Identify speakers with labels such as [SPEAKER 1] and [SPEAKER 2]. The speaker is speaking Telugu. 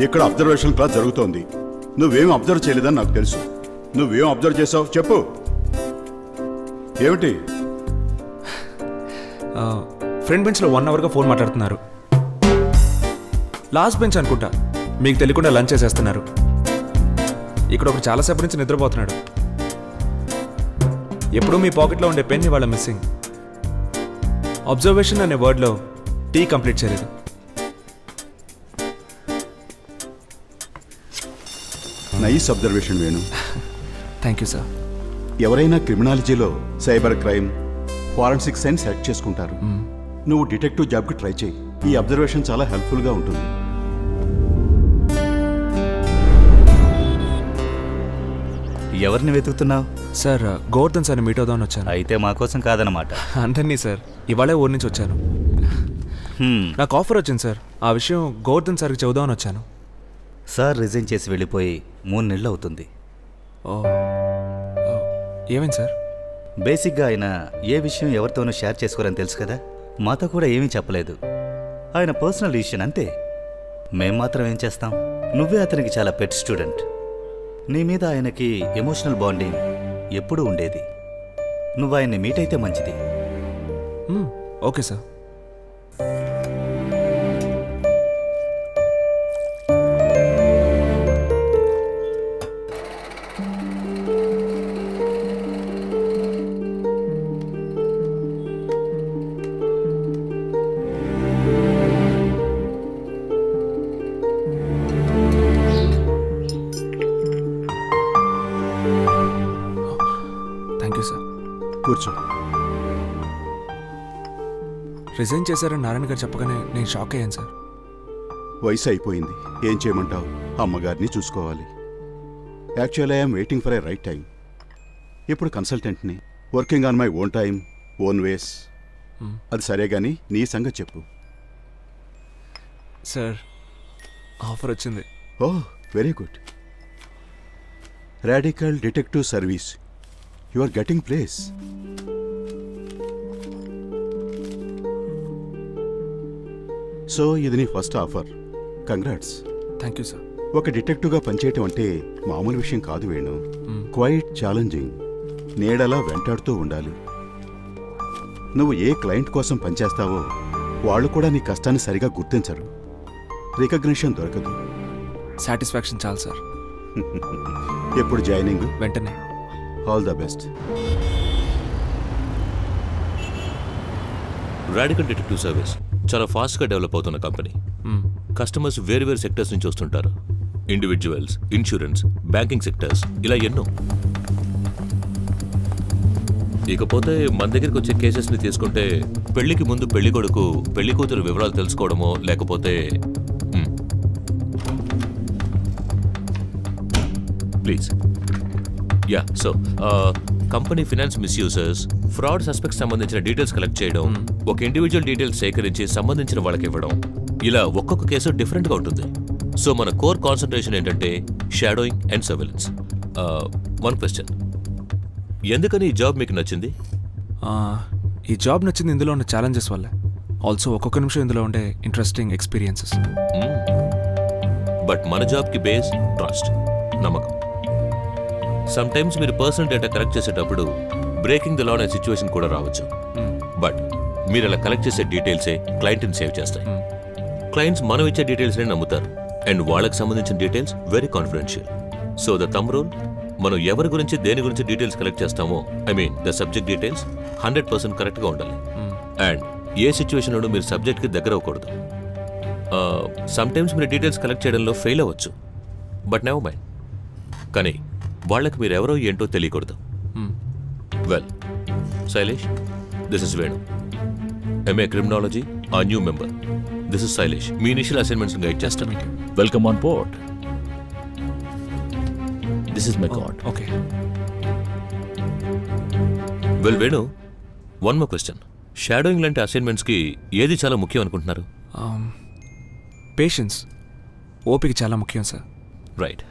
[SPEAKER 1] ఇక్కడ అబ్జర్వేషన్ క్లాస్ జరుగుతోంది. నువ్వేం అబ్జర్వ్ చేయలేదని నాకు తెలుసు. నువ్వేం అబ్జర్వ్ చేసావు చెప్పు. ఏమిటి?
[SPEAKER 2] ఫ్రంట్ బెంచ్లో 1 అవర్గా ఫోన్ మాట్లాడుతున్నారు. లాస్ట్ బెంచ్ అనుకుంటా, మీకు తెలియకుండా లంచ్ చేసేస్తున్నారు. ఇక్కడ ఒకరు చాలాసేపు నుంచి నిద్రపోతున్నాడు. ఎప్పుడూ మీ పాకెట్లో ఉండే పెన్ ఇవాళ మిస్సింగ్. అబ్జర్వేషన్ అనే వర్డ్లో టీ కంప్లీట్ చేయలేదు.
[SPEAKER 1] Nice observation Venu.
[SPEAKER 2] Thank you sir.
[SPEAKER 1] ఎవరైనా క్రిమినాలజీలో cyber crime, forensic science select చేసుకుంటారు. నువ్వు డిటెక్టివ్ జాబ్కి ట్రై చేయి. ఈ అబ్జర్వేషన్ చాలా హెల్ప్ఫుల్గా ఉంటుంది.
[SPEAKER 3] ఎవరిని వెతుకుతున్నావు?
[SPEAKER 2] సార్ గోవర్ధన్ సార్ని మీట్ అవుదామని వచ్చాను.
[SPEAKER 3] అయితే మా కోసం కాదన్నమాట.
[SPEAKER 2] అంతన్నీ సార్, ఇవాళే ఊరి నుంచి వచ్చాను. నాకు ఆఫర్ వచ్చింది సార్. ఆ విషయం గోవర్ధన్ సార్కి చెబుదామని వచ్చాను.
[SPEAKER 3] సార్ రిజైన్ చేసి వెళ్ళిపోయి 3 నెలలు అవుతుంది.
[SPEAKER 2] ఏమైంది సార్?
[SPEAKER 3] బేసిక్గా ఆయన ఏ విషయం ఎవరితోనూ షేర్ చేసుకోరని తెలుసు కదా. మాతో కూడా ఏమీ చెప్పలేదు. ఆయన పర్సనల్ డిసిషన్ అంతే. మేం మాత్రం ఏం చేస్తాం? నువ్వే అతనికి చాలా పెట్ స్టూడెంట్. నీ మీద ఆయనకి ఎమోషనల్ బాండింగ్ ఎప్పుడూ ఉండేది. నువ్వు ఆయన్ని మీట్ అయితే మంచిది.
[SPEAKER 2] Okay sir.
[SPEAKER 1] కూర్చో.
[SPEAKER 2] రిజైన్ చేశారని నారాయణ గారు చెప్పగానే నేను షాక్ అయ్యాను సార్.
[SPEAKER 1] వయసు అయిపోయింది, ఏం చేయమంటావు? అమ్మగారిని చూసుకోవాలి. Actually I'm waiting for a right time. ఇప్పుడు కన్సల్టెంట్ని, working on my own time, own ways. అది సరే కానీ నీ సంగతి చెప్పు.
[SPEAKER 2] సార్ ఆఫర్ వచ్చింది.
[SPEAKER 1] Oh, very good. Radical detective service. You are getting place. So ఇది నీ first offer. Congrats.
[SPEAKER 2] Thank you sir.
[SPEAKER 1] ఒక డిటెక్టివ్గా పనిచేయటం అంటే మామూలు విషయం కాదు వేణు. Quite challenging. నీడలా వెంటాడుతూ ఉండాలి. నువ్వు ఏ క్లయింట్ కోసం పనిచేస్తావో వాళ్ళు కూడా నీ కష్టాన్ని సరిగా గుర్తించరు. రికగ్నిషన్ దొరకదు.
[SPEAKER 2] సాటిస్ఫాక్షన్ చాలు సార్.
[SPEAKER 1] ఎప్పుడు జాయినింగ్?
[SPEAKER 2] వెంటనే.
[SPEAKER 1] All the best.
[SPEAKER 4] Radical detective service చాలా ఫాస్ట్గా డెవలప్ అవుతున్న కంపెనీ. కస్టమర్స్ వేరు వేరు సెక్టర్స్ నుంచి వస్తుంటారు. ఇండివిజువల్స్, ఇన్సూరెన్స్, బ్యాంకింగ్ సెక్టర్స్, ఇలా ఎన్నో. ఇకపోతే మన దగ్గరికి వచ్చే కేసెస్ని తీసుకుంటే పెళ్లికి ముందు పెళ్లి కొడుకు పెళ్లి కూతురు వివరాలు తెలుసుకోవడమో లేకపోతే please yeah so company finance misusers, fraud suspects సంబంధించిన డీటెయిల్స్ కలెక్ట్ చేయడం, ఒక ఇండివిజువల్ డీటెయిల్స్ సేకరించి సంబంధించిన వాళ్ళకి ఇవ్వడం, ఇలా ఒక్కొక్క కేసు డిఫరెంట్గా ఉంటుంది. సో మన కోర్ కాన్సన్ట్రేషన్ ఏంటంటే shadowing and surveillance. One question, ఎందుకని ఈ జాబ్ మీకు నచ్చింది?
[SPEAKER 2] ఈ జాబ్ నచ్చింది ఇందులో ఉన్న ఛాలెంజెస్ వల్ల. ఆల్సో ఒక్కొక్క నిమిషం ఇందులో ఉండే ఇంట్రెస్టింగ్ ఎక్స్పీరియన్సెస్.
[SPEAKER 4] బట్ మన జాబ్కి బేస్ ట్రస్ట్, నమ్మకం. సమ్ టైమ్స్ మీరు పర్సనల్ డేటా కలెక్ట్ చేసేటప్పుడు బ్రేకింగ్ ద లా అనే సిచ్యువేషన్ కూడా రావచ్చు. బట్ మీరు అలా కలెక్ట్ చేసే డీటెయిల్సే క్లయింట్ని సేవ్ చేస్తాయి. క్లయింట్స్ మనం ఇచ్చే డీటెయిల్స్నే నమ్ముతారు అండ్ వాళ్ళకి సంబంధించిన details very confidential. So the thumb rule, మనం ఎవరి గురించి దేని గురించి డీటెయిల్స్ కలెక్ట్ చేస్తామో I mean the subject details 100% కరెక్ట్గా ఉండాలి. అండ్ ఏ సిచ్యువేషన్లోనూ మీరు సబ్జెక్ట్కి దగ్గర అవ్వకూడదు. సమ్ టైమ్స్ మీరు డీటెయిల్స్ కలెక్ట్ చేయడంలో ఫెయిల్ అవ్వచ్చు, బట్ నెవర్ మైండ్. కానీ వాళ్ళకి మీరు ఎవరో ఏంటో తెలియకూడదు. Well Shailesh, this is Venu, MA criminology, a new member. This is Shailesh, మీ ఇనిషియల్ అసైన్మెంట్స్ గైడ్ చేస్తాను.
[SPEAKER 5] Welcome on board. This is my card.
[SPEAKER 2] Okay.
[SPEAKER 4] Well Venu, one more question. Shadowing లాంటి అసైన్మెంట్స్కి ఏది చాలా ముఖ్యం అనుకుంటున్నారు?
[SPEAKER 2] పేషెన్స్, ఓపిక చాలా ముఖ్యం సార్.
[SPEAKER 4] రైట్.